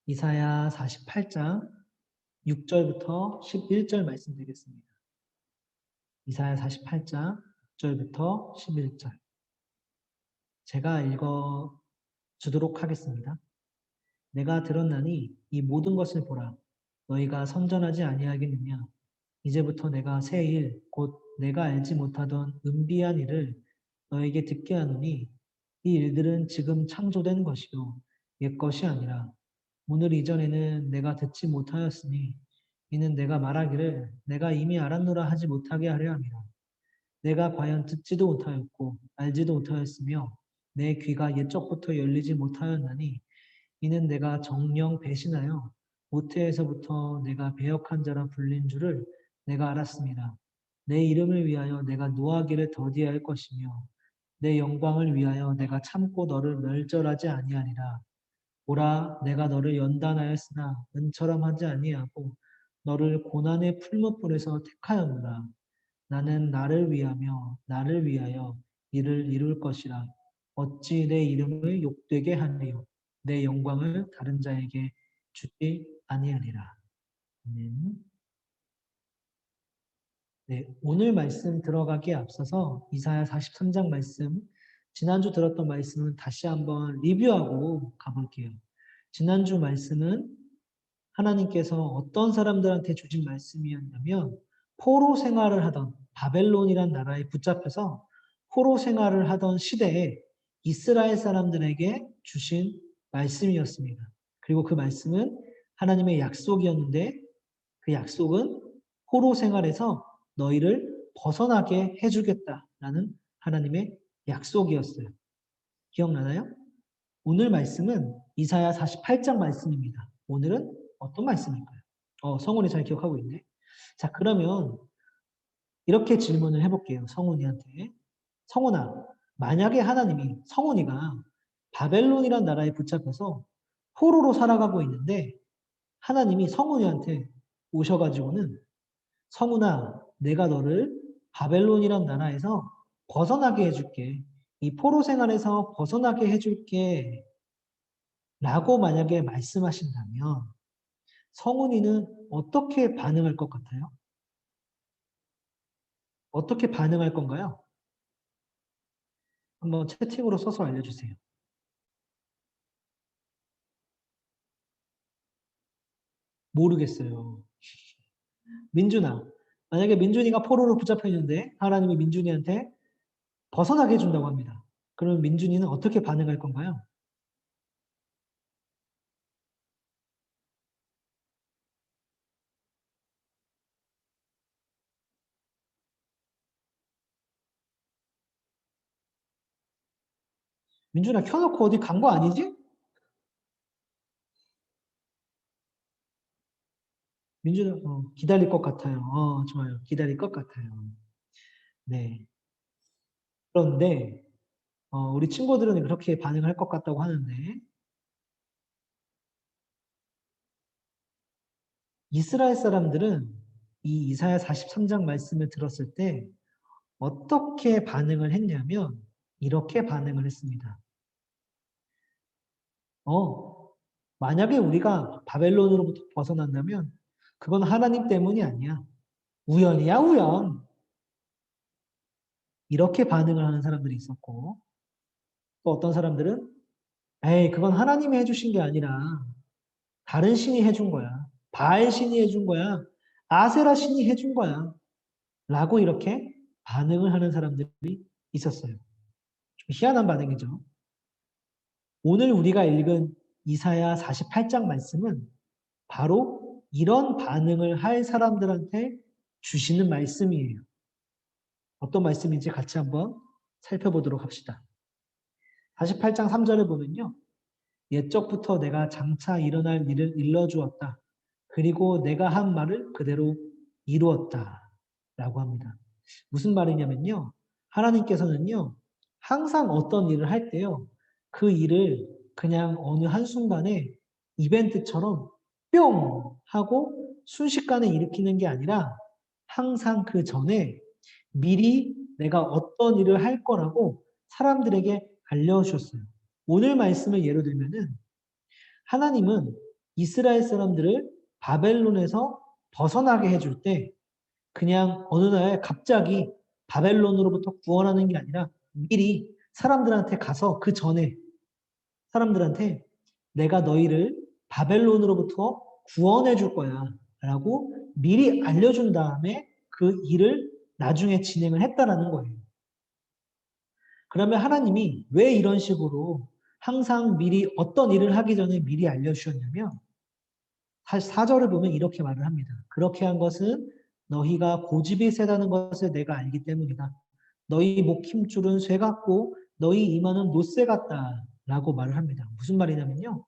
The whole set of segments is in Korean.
이사야 48장 6절부터 11절 말씀드리겠습니다. 이사야 48장 6절부터 11절. 제가 읽어 주도록 하겠습니다. 내가 들었나니 이 모든 것을 보라. 너희가 선전하지 아니하겠느냐. 이제부터 내가 새 일, 곧 내가 알지 못하던 은비한 일을 너에게 듣게 하노니 이 일들은 지금 창조된 것이요 옛 것이 아니라 오늘 이전에는 내가 듣지 못하였으니 이는 내가 말하기를 내가 이미 알았노라 하지 못하게 하려 함이라. 내가 과연 듣지도 못하였고 알지도 못하였으며 내 귀가 옛적부터 열리지 못하였나니 이는 내가 정령 배신하여 모태에서부터 내가 배역한 자라 불린 줄을 내가 알았습니다. 내 이름을 위하여 내가 노하기를 더디할 것이며 내 영광을 위하여 내가 참고 너를 멸절하지 아니하리라. 보라, 내가 너를 연단하였으나 은처럼 하지 아니하고 너를 고난의 풀무불에서 택하였노라. 나는 나를 위하며 나를 위하여 이를 이룰 것이라. 어찌 내 이름을 욕되게 하리요. 내 영광을 다른 자에게 주지 아니하리라. 아멘. 네, 오늘 말씀 들어가기에 앞서서 이사야 43장 말씀, 지난주 들었던 말씀은 다시 한번 리뷰하고 가볼게요. 지난주 말씀은 하나님께서 어떤 사람들한테 주신 말씀이었냐면 포로 생활을 하던 바벨론이란 나라에 붙잡혀서 포로 생활을 하던 시대에 이스라엘 사람들에게 주신 말씀이었습니다. 그리고 그 말씀은 하나님의 약속이었는데 그 약속은 포로 생활에서 너희를 벗어나게 해주겠다라는 하나님의 약속이었어요. 기억나나요? 오늘 말씀은 이사야 48장 말씀입니다. 오늘은 어떤 말씀일까요? 성훈이 잘 기억하고 있네. 자, 그러면 이렇게 질문을 해볼게요. 성훈이한테. 성훈아, 만약에 하나님이 성훈이가 바벨론이란 나라에 붙잡혀서 포로로 살아가고 있는데 하나님이 성훈이한테 오셔가지고는 성훈아, 내가 너를 바벨론이란 나라에서 벗어나게 해줄게. 이 포로 생활에서 벗어나게 해줄게. 라고 만약에 말씀하신다면 성훈이는 어떻게 반응할 것 같아요? 어떻게 반응할 건가요? 한번 채팅으로 써서 알려주세요. 모르겠어요. 민준아, 만약에 민준이가 포로로 붙잡혀 있는데 하나님이 민준이한테 벗어나게 해준다고 합니다. 그러면 민준이는 어떻게 반응할 건가요? 민준아, 켜놓고 어디 간 거 아니지? 민준아, 기다릴 것 같아요. 좋아요. 기다릴 것 같아요. 네. 그런데 우리 친구들은 그렇게 반응할 것 같다고 하는데 이스라엘 사람들은 이 이사야 43장 말씀을 들었을 때 어떻게 반응을 했냐면 이렇게 반응을 했습니다. 만약에 우리가 바벨론으로부터 벗어난다면 그건 하나님 때문이 아니야. 우연이야, 우연. 이렇게 반응을 하는 사람들이 있었고 또 어떤 사람들은 에이, 그건 하나님이 해주신 게 아니라 다른 신이 해준 거야. 바알 신이 해준 거야. 아세라 신이 해준 거야. 라고 이렇게 반응을 하는 사람들이 있었어요. 좀 희한한 반응이죠. 오늘 우리가 읽은 이사야 48장 말씀은 바로 이런 반응을 할 사람들한테 주시는 말씀이에요. 어떤 말씀인지 같이 한번 살펴보도록 합시다. 48장 3절을 보면요. 옛적부터 내가 장차 일어날 일을 일러주었다. 그리고 내가 한 말을 그대로 이루었다. 라고 합니다. 무슨 말이냐면요. 하나님께서는요. 항상 어떤 일을 할 때요. 그 일을 그냥 어느 한순간에 이벤트처럼 뿅 하고 순식간에 일으키는 게 아니라 항상 그 전에 미리 내가 어떤 일을 할 거라고 사람들에게 알려주셨어요. 오늘 말씀을 예로 들면은 하나님은 이스라엘 사람들을 바벨론에서 벗어나게 해줄 때 그냥 어느 날 갑자기 바벨론으로부터 구원하는 게 아니라 미리 사람들한테 가서 그 전에 사람들한테 내가 너희를 바벨론으로부터 구원해 줄 거야 라고 미리 알려준 다음에 그 일을 나중에 진행을 했다라는 거예요. 그러면 하나님이 왜 이런 식으로 항상 미리 어떤 일을 하기 전에 미리 알려주셨냐면 사실 4절을 보면 이렇게 말을 합니다. 그렇게 한 것은 너희가 고집이 세다는 것을 내가 알기 때문이다. 너희 목 힘줄은 쇠 같고 너희 이마는 노쇠 같다 라고 말을 합니다. 무슨 말이냐면요.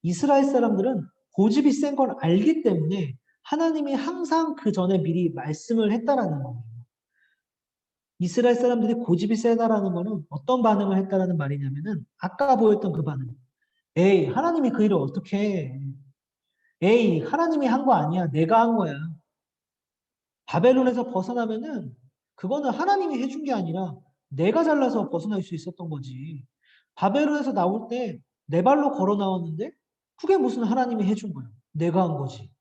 이스라엘 사람들은 고집이 센 걸 알기 때문에 하나님이 항상 그 전에 미리 말씀을 했다라는 거예요. 이스라엘 사람들이 고집이 세다라는 거는 어떤 반응을 했다라는 말이냐면은 아까 보였던 그 반응. 에이, 하나님이 그 일을 어떻게 해? 에이, 하나님이 한 거 아니야. 내가 한 거야. 바벨론에서 벗어나면은 그거는 하나님이 해준 게 아니라 내가 잘나서 벗어날 수 있었던 거지. 바벨론에서 나올 때 내 발로 걸어 나왔는데 그게 무슨 하나님이 해준 거야. 내가 한 거지.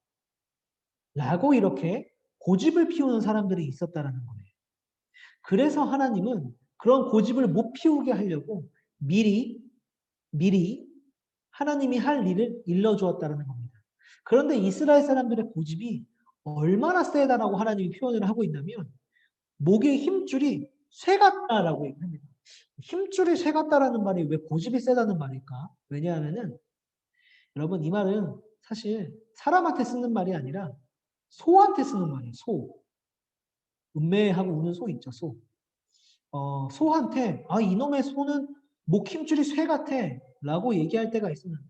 라고 이렇게 고집을 피우는 사람들이 있었다라는 거예요. 그래서 하나님은 그런 고집을 못 피우게 하려고 미리 하나님이 할 일을 일러주었다는 겁니다. 그런데 이스라엘 사람들의 고집이 얼마나 세다라고 하나님이 표현을 하고 있냐면 목의 힘줄이 쇠 같다라고 얘기합니다. 힘줄이 쇠 같다라는 말이 왜 고집이 세다는 말일까? 왜냐하면은 여러분 이 말은 사실 사람한테 쓰는 말이 아니라 소한테 쓰는 말이에요. 소. 음매하고 우는 소 있죠. 소. 소한테 이놈의 소는 목 힘줄이 쇠 같아 라고 얘기할 때가 있었는데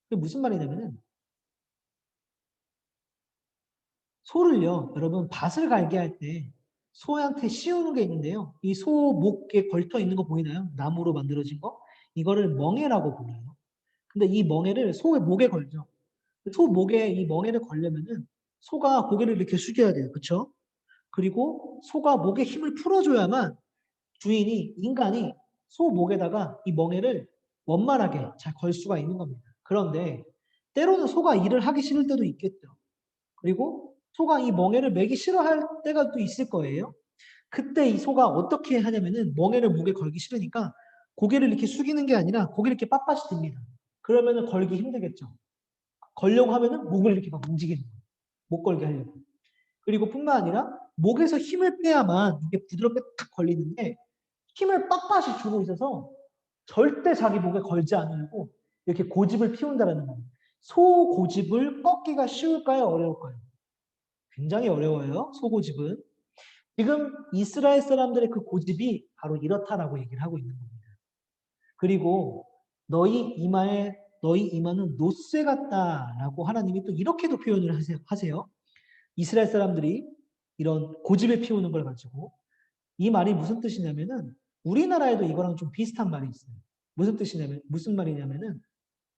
그게 무슨 말이냐면은 소를요 여러분 밭을 갈게 할 때 소한테 씌우는 게 있는데요 이 소 목에 걸터 있는 거 보이나요? 나무로 만들어진 거 이거를 멍에라고 불러요. 근데 이 멍에를 소의 목에 걸죠. 소 목에 이 멍에를 걸려면은 소가 고개를 이렇게 숙여야 돼요. 그렇죠? 그리고 소가 목에 힘을 풀어줘야만 주인이 인간이 소 목에다가 이 멍에를 원만하게 잘 걸 수가 있는 겁니다. 그런데 때로는 소가 일을 하기 싫을 때도 있겠죠. 그리고 소가 이 멍에를 매기 싫어할 때가 또 있을 거예요. 그때 이 소가 어떻게 하냐면은 멍에를 목에 걸기 싫으니까 고개를 이렇게 숙이는 게 아니라 고개를 이렇게 빳빳이 듭니다. 그러면은 걸기 힘들겠죠. 걸려고 하면은 목을 이렇게 막 움직이는 거예요. 못 걸게 하려고. 그리고 뿐만 아니라 목에서 힘을 빼야만 이게 부드럽게 탁 걸리는데 힘을 빳빳이 주고 있어서 절대 자기 목에 걸지 않으려고 이렇게 고집을 피운다는 거예요. 소 고집을 꺾기가 쉬울까요? 어려울까요? 굉장히 어려워요. 소 고집은. 지금 이스라엘 사람들의 그 고집이 바로 이렇다라고 얘기를 하고 있는 겁니다. 그리고 너희 이마는 노쇠 같다라고 하나님이 또 이렇게도 표현을 하세요. 이스라엘 사람들이 이런 고집을 피우는 걸 가지고 이 말이 무슨 뜻이냐면은 우리나라에도 이거랑 좀 비슷한 말이 있어요. 무슨 말이냐면은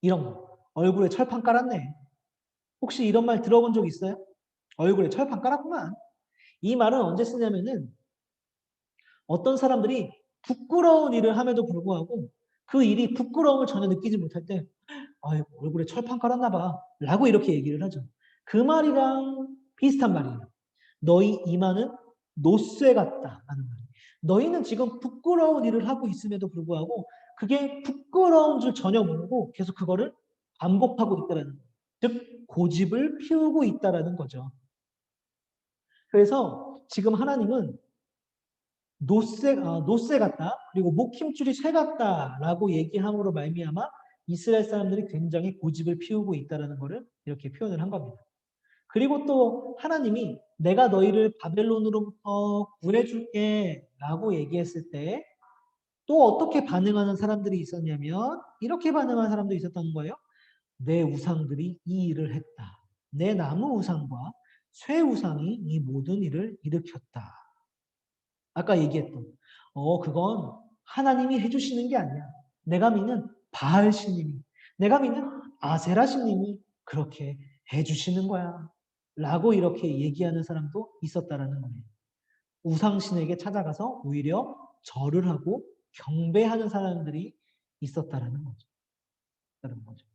이런 거. 얼굴에 철판 깔았네. 혹시 이런 말 들어본 적 있어요? 얼굴에 철판 깔았구만. 이 말은 언제 쓰냐면은 어떤 사람들이 부끄러운 일을 함에도 불구하고 그 일이 부끄러움을 전혀 느끼지 못할 때 아이고, 얼굴에 철판 깔았나 봐. 라고 이렇게 얘기를 하죠. 그 말이랑 비슷한 말이에요. 너희 이마는 노쇠 같다. 라는 말이에요. 너희는 지금 부끄러운 일을 하고 있음에도 불구하고 그게 부끄러운 줄 전혀 모르고 계속 그거를 반복하고 있다는 거예요. 즉, 고집을 피우고 있다는 거죠. 그래서 지금 하나님은 노쇠 같다. 그리고 목 힘줄이 쇠 같다라고 얘기함으로 말미암아 이스라엘 사람들이 굉장히 고집을 피우고 있다라는 것을 이렇게 표현을 한 겁니다. 그리고 또 하나님이 내가 너희를 바벨론으로부터 구해줄게라고 얘기했을 때 또 어떻게 반응하는 사람들이 있었냐면 이렇게 반응하는 사람도 있었다는 거예요. 내 우상들이 이 일을 했다. 내 나무 우상과 쇠 우상이 이 모든 일을 일으켰다. 아까 얘기했던 그건 하나님이 해주시는 게 아니야. 내가 믿는 바알 신님이 내가 믿는 아세라 신님이 그렇게 해주시는 거야. 라고 이렇게 얘기하는 사람도 있었다라는 거예요. 우상신에게 찾아가서 오히려 절을 하고 경배하는 사람들이 있었다라는 거죠. 다른 거죠.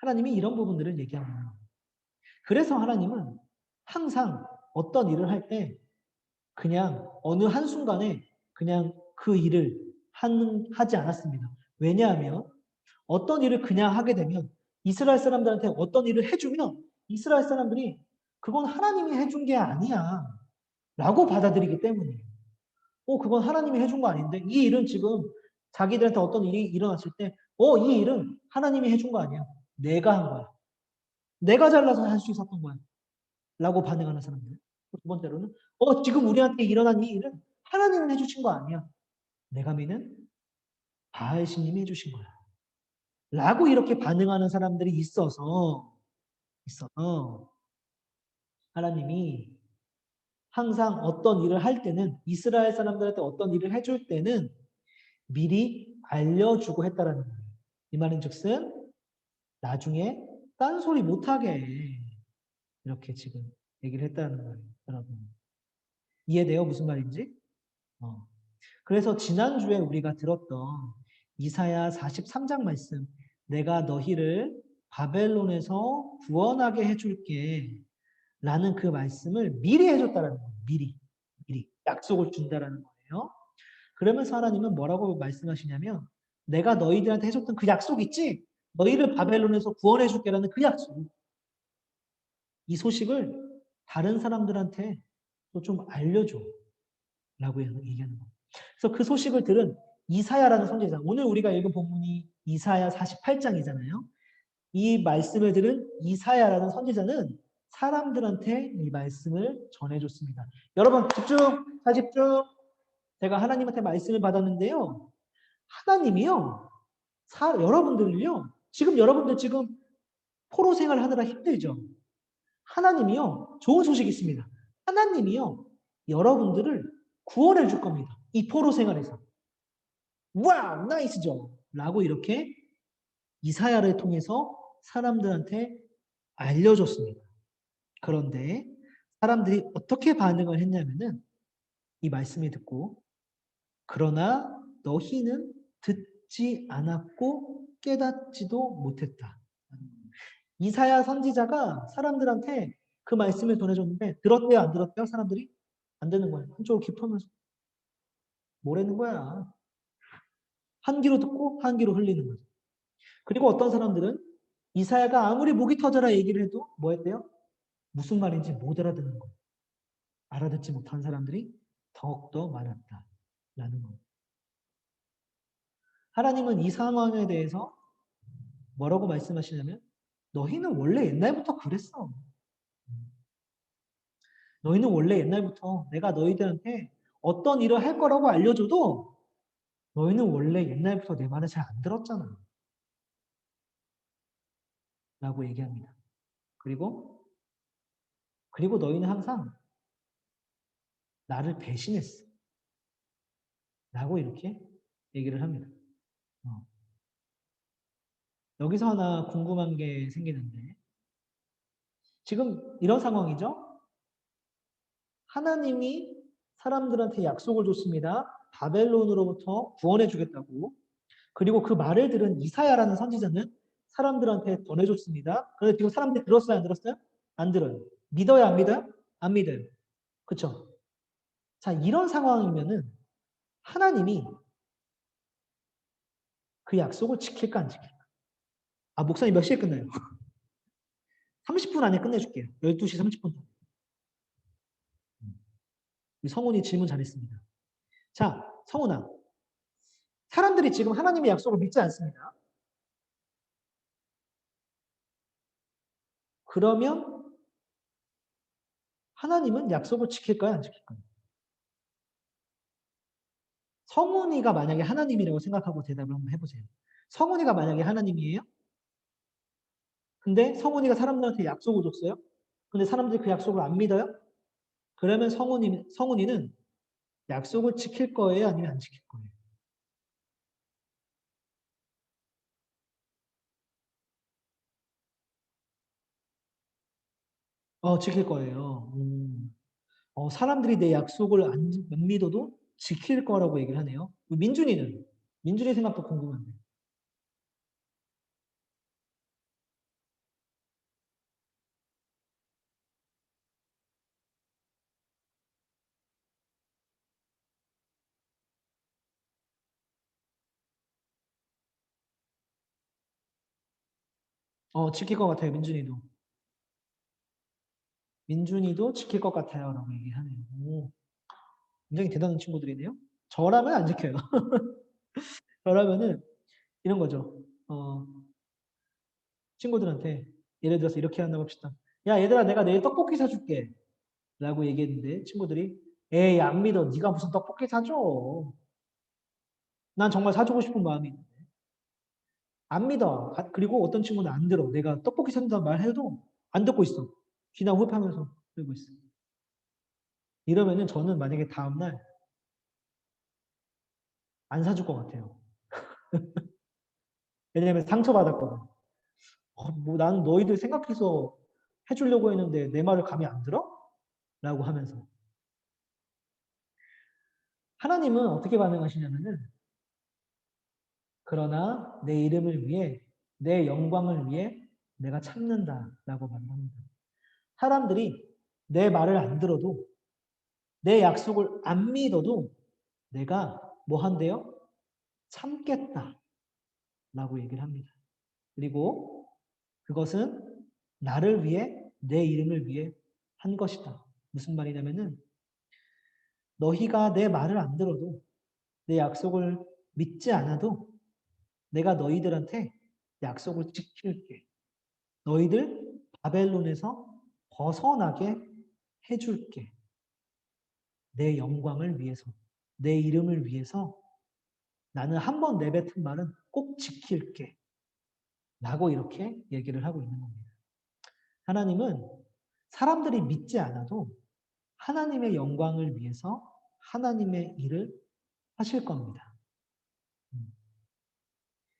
하나님이 이런 부분들을 얘기합니다. 그래서 하나님은 항상 어떤 일을 할 때 그냥 어느 한순간에 그냥 그 일을 하지 않았습니다. 왜냐하면 어떤 일을 그냥 하게 되면 이스라엘 사람들한테 어떤 일을 해주면 이스라엘 사람들이 그건 하나님이 해준 게 아니야 라고 받아들이기 때문이에요. 그건 하나님이 해준 거 아닌데 이 일은 지금 자기들한테 어떤 일이 일어났을 때 이 일은 하나님이 해준 거 아니야. 내가 한 거야. 내가 잘나서 할 수 있었던 거야. 라고 반응하는 사람들. 두 번째로는 지금 우리한테 일어난 이 일은 하나님은 해주신 거 아니야. 내가 믿는 바알신님이 해주신 거야. 라고 이렇게 반응하는 사람들이 있어서 하나님이 항상 어떤 일을 할 때는 이스라엘 사람들한테 어떤 일을 해줄 때는 미리 알려주고 했다라는 거예요. 이 말은 즉슨 나중에 딴소리 못하게 이렇게 지금 얘기를 했다는 거예요. 여러분. 이해돼요? 무슨 말인지? 그래서 지난주에 우리가 들었던 이사야 43장 말씀, 내가 너희를 바벨론에서 구원하게 해줄게 라는 그 말씀을 미리 해줬다는 거예요. 미리 약속을 준다라는 거예요. 그러면서 하나님은 뭐라고 말씀하시냐면 내가 너희들한테 해줬던 그 약속 있지? 너희를 바벨론에서 구원해 줄게라는 그 약속. 이 소식을 다른 사람들한테 또 좀 알려줘 라고 얘기하는 거예요. 그래서 그 소식을 들은 이사야라는 선지자, 오늘 우리가 읽은 본문이 이사야 48장이잖아요. 이 말씀을 들은 이사야라는 선지자는 사람들한테 이 말씀을 전해줬습니다. 여러분 집중, 다 집중. 제가 하나님한테 말씀을 받았는데요. 하나님이요, 여러분들을요, 여러분들 지금 포로 생활 하느라 힘들죠? 하나님이요, 좋은 소식이 있습니다. 하나님이요, 여러분들을 구원해 줄 겁니다. 이 포로 생활에서. 와우, 나이스죠? 라고 이렇게 이사야를 통해서 사람들한테 알려줬습니다. 그런데 사람들이 어떻게 반응을 했냐면은 이 말씀을 듣고 그러나 너희는 듣지 않았고 깨닫지도 못했다. 이사야 선지자가 사람들한테 그 말씀을 전해줬는데 들었대요, 안 들었대요? 사람들이? 안 되는 거예요. 한쪽으로 깊으면서 뭐라는 거야. 한 귀로 듣고 한 귀로 흘리는 거죠. 그리고 어떤 사람들은 이사야가 아무리 목이 터져라 얘기를 해도 뭐 했대요? 무슨 말인지 못 알아듣는 거예요. 알아듣지 못한 사람들이 더욱더 많았다라는 거예요. 하나님은 이 상황에 대해서 뭐라고 말씀하시냐면 너희는 원래 옛날부터 그랬어. 너희는 원래 옛날부터 내가 너희들한테 어떤 일을 할 거라고 알려줘도 너희는 원래 옛날부터 내 말을 잘 안 들었잖아. 라고 얘기합니다. 그리고 너희는 항상 나를 배신했어. 라고 이렇게 얘기를 합니다. 여기서 하나 궁금한 게 생기는데 지금 이런 상황이죠. 하나님이 사람들한테 약속을 줬습니다. 바벨론으로부터 구원해 주겠다고. 그리고 그 말을 들은 이사야라는 선지자는 사람들한테 전해줬습니다. 그런데 지금 사람들이 들었어요? 안 들었어요? 안 들어요. 믿어요? 안 믿어요? 안 믿어요. 그렇죠? 자, 이런 상황이면은 하나님이 그 약속을 지킬까 안 지킬까? 목사님 몇 시에 끝나요? 30분 안에 끝내줄게요. 12시 30분. 성훈이 질문 잘했습니다. 자, 성훈아. 사람들이 지금 하나님의 약속을 믿지 않습니다. 그러면 하나님은 약속을 지킬까요? 안 지킬까요? 성훈이가 만약에 하나님이라고 생각하고 대답을 한번 해보세요. 성훈이가 만약에 하나님이에요? 근데 성훈이가 사람들한테 약속을 줬어요? 근데 사람들이 그 약속을 안 믿어요? 그러면 성훈이는 약속을 지킬 거예요? 아니면 안 지킬 거예요? 지킬 거예요. 사람들이 내 약속을 안 믿어도 지킬 거라고 얘기를 하네요. 민준이 생각도 궁금한데. 지킬 것 같아요, 민준이도. 민준이도 지킬 것 같아요. 라고 얘기하네요. 오, 굉장히 대단한 친구들이네요. 저라면 안 지켜요. 저라면은 이런 거죠. 친구들한테 예를 들어서 이렇게 한다고 합시다. 야, 얘들아, 내가 내일 떡볶이 사줄게. 라고 얘기했는데 친구들이 에이, 안 믿어. 네가 무슨 떡볶이 사줘. 난 정말 사주고 싶은 마음이 있는데. 안 믿어. 그리고 어떤 친구는 안 들어. 내가 떡볶이 산다는 말 해도 안 듣고 있어. 귀나 후회하면서 그러고 있어. 이러면은 저는 만약에 다음날 안 사줄 것 같아요. 왜냐면 상처받았거든. 뭐 나는 너희들 생각해서 해주려고 했는데 내 말을 감히 안 들어? 라고 하면서. 하나님은 어떻게 반응하시냐면은 그러나 내 이름을 위해 내 영광을 위해 내가 참는다 라고 말합니다. 사람들이 내 말을 안 들어도 내 약속을 안 믿어도 내가 뭐 한대요? 참겠다 라고 얘기를 합니다. 그리고 그것은 나를 위해 내 이름을 위해 한 것이다. 무슨 말이냐면은 너희가 내 말을 안 들어도 내 약속을 믿지 않아도 내가 너희들한테 약속을 지킬게. 너희들 바벨론에서 벗어나게 해줄게. 내 영광을 위해서, 내 이름을 위해서 나는 한 번 내뱉은 말은 꼭 지킬게. 라고 이렇게 얘기를 하고 있는 겁니다. 하나님은 사람들이 믿지 않아도 하나님의 영광을 위해서 하나님의 일을 하실 겁니다.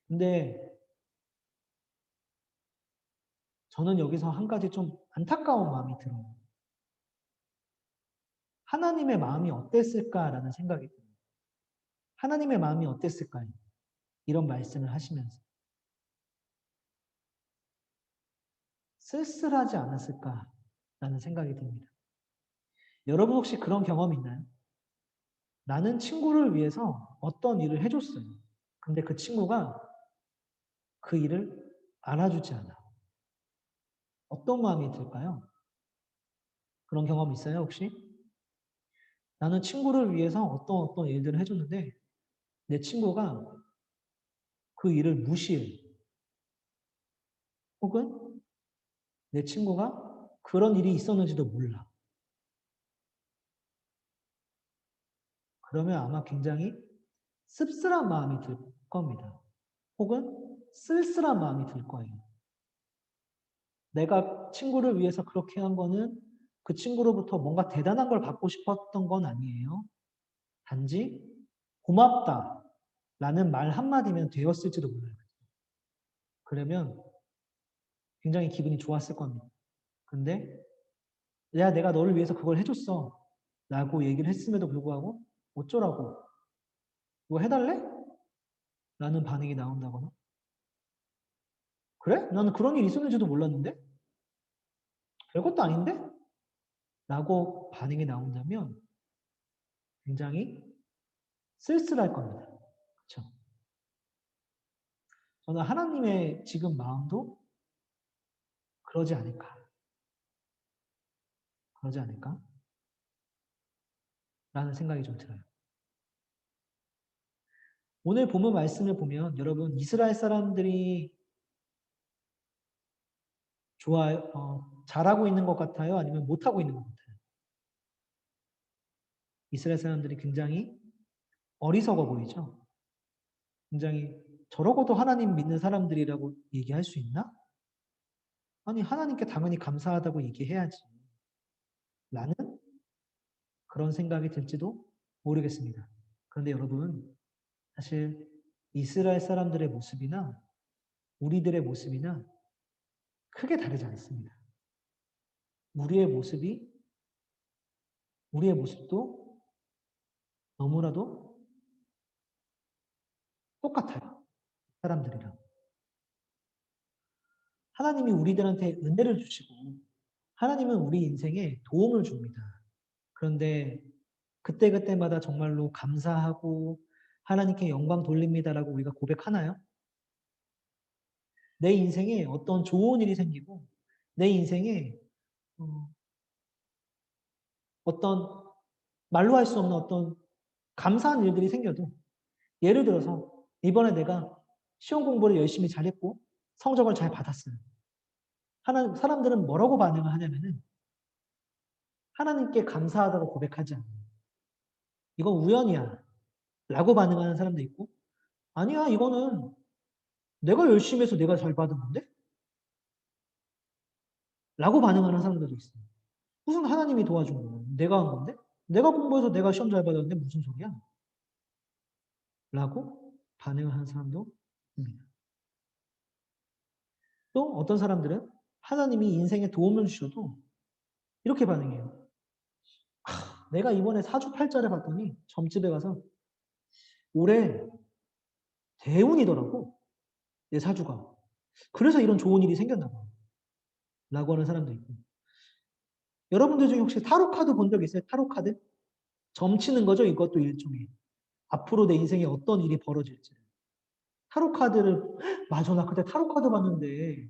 근데 저는 여기서 한 가지 좀 안타까운 마음이 들어요. 하나님의 마음이 어땠을까라는 생각이 듭니다. 하나님의 마음이 어땠을까요? 이런 말씀을 하시면서. 쓸쓸하지 않았을까라는 생각이 듭니다. 여러분 혹시 그런 경험 있나요? 나는 친구를 위해서 어떤 일을 해줬어요. 근데 그 친구가 그 일을 알아주지 않아. 어떤 마음이 들까요? 그런 경험 있어요, 혹시? 나는 친구를 위해서 어떤 일들을 해줬는데 내 친구가 그 일을 무시해. 혹은 내 친구가 그런 일이 있었는지도 몰라. 그러면 아마 굉장히 씁쓸한 마음이 들 겁니다. 혹은 쓸쓸한 마음이 들 거예요. 내가 친구를 위해서 그렇게 한 거는 그 친구로부터 뭔가 대단한 걸 받고 싶었던 건 아니에요. 단지 고맙다 라는 말 한마디면 되었을지도 몰라요. 그러면 굉장히 기분이 좋았을 겁니다. 근데 야, 내가 너를 위해서 그걸 해줬어 라고 얘기를 했음에도 불구하고 어쩌라고? 이거 해달래? 라는 반응이 나온다거나 그래? 나는 그런 일이 있었는지도 몰랐는데? 별것도 아닌데? 라고 반응이 나온다면 굉장히 쓸쓸할 겁니다. 그렇죠? 저는 하나님의 지금 마음도 그러지 않을까? 그러지 않을까? 라는 생각이 좀 들어요. 오늘 본문 말씀을 보면 여러분 이스라엘 사람들이 잘하고 있는 것 같아요? 아니면 못하고 있는 것 같아요? 이스라엘 사람들이 굉장히 어리석어 보이죠? 굉장히 저러고도 하나님 믿는 사람들이라고 얘기할 수 있나? 아니, 하나님께 당연히 감사하다고 얘기해야지. 라는 그런 생각이 들지도 모르겠습니다. 그런데 여러분, 사실 이스라엘 사람들의 모습이나 우리들의 모습이나 크게 다르지 않습니다. 우리의 모습이, 우리의 모습도 너무나도 똑같아요. 사람들이랑. 하나님이 우리들한테 은혜를 주시고, 하나님은 우리 인생에 도움을 줍니다. 그런데 그때그때마다 정말로 감사하고 하나님께 영광 돌립니다라고 우리가 고백하나요? 내 인생에 어떤 좋은 일이 생기고 내 인생에 어떤 말로 할 수 없는 어떤 감사한 일들이 생겨도 예를 들어서 이번에 내가 시험 공부를 열심히 잘했고 성적을 잘 받았어요. 사람들은 뭐라고 반응을 하냐면은 하나님께 감사하다고 고백하지 않아요. 이건 우연이야 라고 반응하는 사람도 있고 아니야 이거는 내가 열심히 해서 내가 잘 받은 건데? 라고 반응하는 사람들도 있어요. 무슨 하나님이 도와준 거야. 내가 한 건데? 내가 공부해서 내가 시험 잘 받았는데 무슨 소리야? 라고 반응을 하는 사람도 있습니다. 또 어떤 사람들은 하나님이 인생에 도움을 주셔도 이렇게 반응해요. 내가 이번에 사주팔자를 봤더니 점집에 가서 올해 대운이더라고. 내 사주가. 그래서 이런 좋은 일이 생겼나 봐. 라고 하는 사람도 있고. 여러분들 중에 혹시 타로 카드 본 적 있어요? 타로 카드? 점치는 거죠. 이것도 일종의. 앞으로 내 인생에 어떤 일이 벌어질지. 타로 카드를 맞아 나 그때 타로 카드 봤는데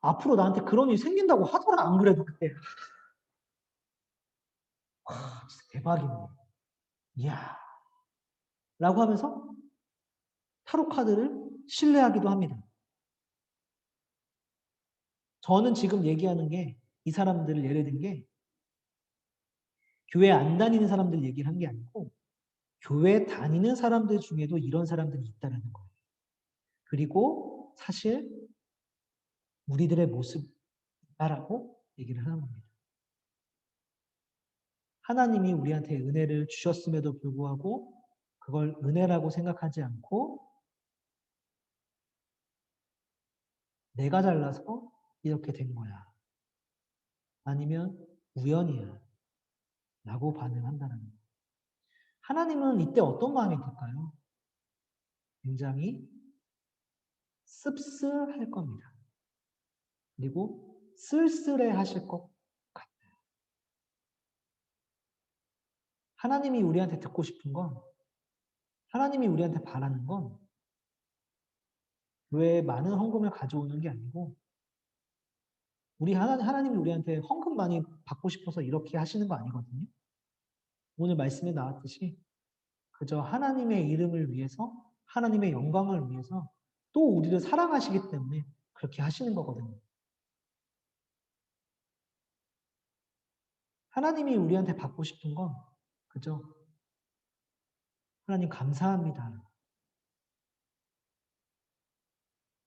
앞으로 나한테 그런 일이 생긴다고 하더라 안 그래도 그때. 와 진짜 대박이네. 이야. 라고 하면서 타로 카드를 신뢰하기도 합니다. 저는 지금 얘기하는 게 이 사람들을 예를 든 게 교회 안 다니는 사람들 얘기를 한 게 아니고 교회 다니는 사람들 중에도 이런 사람들이 있다는 거예요. 그리고 사실 우리들의 모습이다라고 얘기를 하는 겁니다. 하나님이 우리한테 은혜를 주셨음에도 불구하고 그걸 은혜라고 생각하지 않고 내가 잘나서 이렇게 된 거야. 아니면 우연이야. 라고 반응한다는 거예요. 하나님은 이때 어떤 마음이 들까요? 굉장히 씁쓸할 겁니다. 그리고 쓸쓸해 하실 것 같아요. 하나님이 우리한테 듣고 싶은 건, 하나님이 우리한테 바라는 건 왜 많은 헌금을 가져오는 게 아니고 하나님이 우리한테 헌금 많이 받고 싶어서 이렇게 하시는 거 아니거든요. 오늘 말씀에 나왔듯이 그저 하나님의 이름을 위해서 하나님의 영광을 위해서 또 우리를 사랑하시기 때문에 그렇게 하시는 거거든요. 하나님이 우리한테 받고 싶은 건 그저 하나님 감사합니다.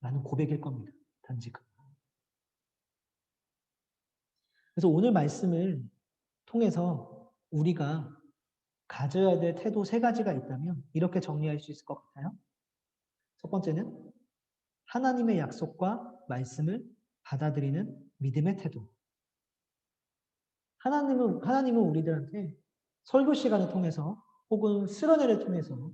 라는 고백일 겁니다. 단지 그. 그래서 오늘 말씀을 통해서 우리가 가져야 될 태도 세 가지가 있다면 이렇게 정리할 수 있을 것 같아요. 첫 번째는 하나님의 약속과 말씀을 받아들이는 믿음의 태도. 하나님은 우리들한테 설교 시간을 통해서 혹은 수련회를 통해서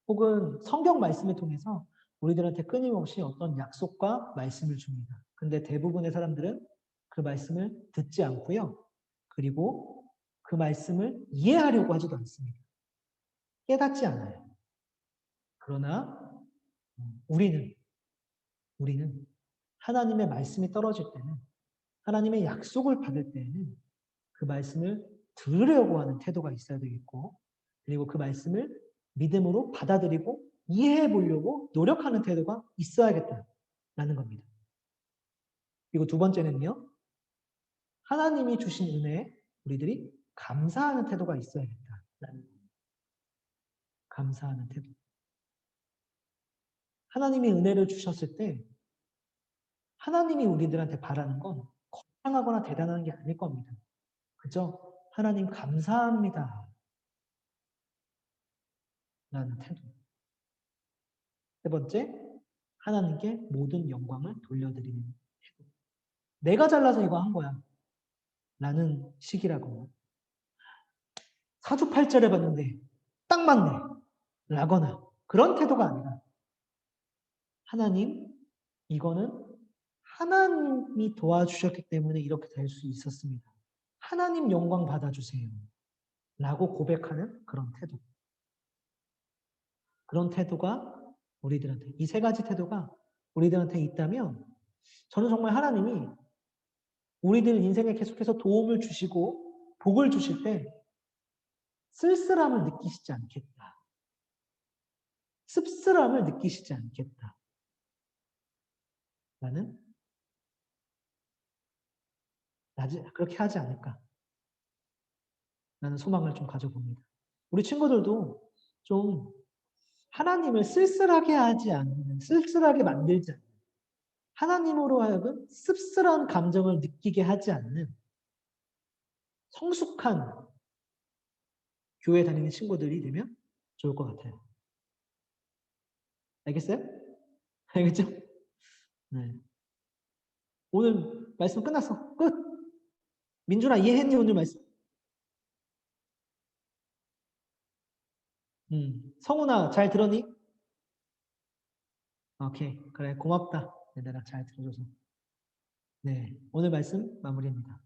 혹은 성경 말씀을 통해서 우리들한테 끊임없이 어떤 약속과 말씀을 줍니다. 근데 대부분의 사람들은 그 말씀을 듣지 않고요. 그리고 그 말씀을 이해하려고 하지도 않습니다. 깨닫지 않아요. 그러나 우리는 하나님의 말씀이 떨어질 때는 하나님의 약속을 받을 때에는 그 말씀을 들으려고 하는 태도가 있어야 되겠고 그리고 그 말씀을 믿음으로 받아들이고 이해해 보려고 노력하는 태도가 있어야겠다라는 겁니다. 그리고 두 번째는요. 하나님이 주신 은혜에 우리들이 감사하는 태도가 있어야겠다라는 겁니다. 감사하는 태도. 하나님이 은혜를 주셨을 때 하나님이 우리들한테 바라는 건 거창하거나 대단한 게 아닐 겁니다. 그저 하나님 감사합니다. 라는 태도. 세 번째, 하나님께 모든 영광을 돌려드리는 태도. 내가 잘나서 이거 한 거야. 라는 식이라거나 사주팔자를 봤는데 딱 맞네. 라거나 그런 태도가 아니라 하나님, 이거는 하나님이 도와주셨기 때문에 이렇게 될 수 있었습니다. 하나님 영광 받아주세요. 라고 고백하는 그런 태도. 그런 태도가 우리들한테, 이 세 가지 태도가 우리들한테 있다면 저는 정말 하나님이 우리들 인생에 계속해서 도움을 주시고 복을 주실 때 쓸쓸함을 느끼시지 않겠다. 씁쓸함을 느끼시지 않겠다. 라는 그렇게 하지 않을까. 라는 소망을 좀 가져봅니다. 우리 친구들도 좀 하나님을 쓸쓸하게 하지 않는, 쓸쓸하게 만들지 않는, 하나님으로 하여금 씁쓸한 감정을 느끼게 하지 않는 성숙한 교회 다니는 친구들이 되면 좋을 것 같아요. 알겠어요? 알겠죠? 네. 오늘 말씀 끝났어. 끝! 민준아, 이해했니, 오늘 말씀? 성훈아, 잘 들었니? 오케이. 그래, 고맙다. 얘들아, 잘 들어줘서. 네. 오늘 말씀 마무리합니다.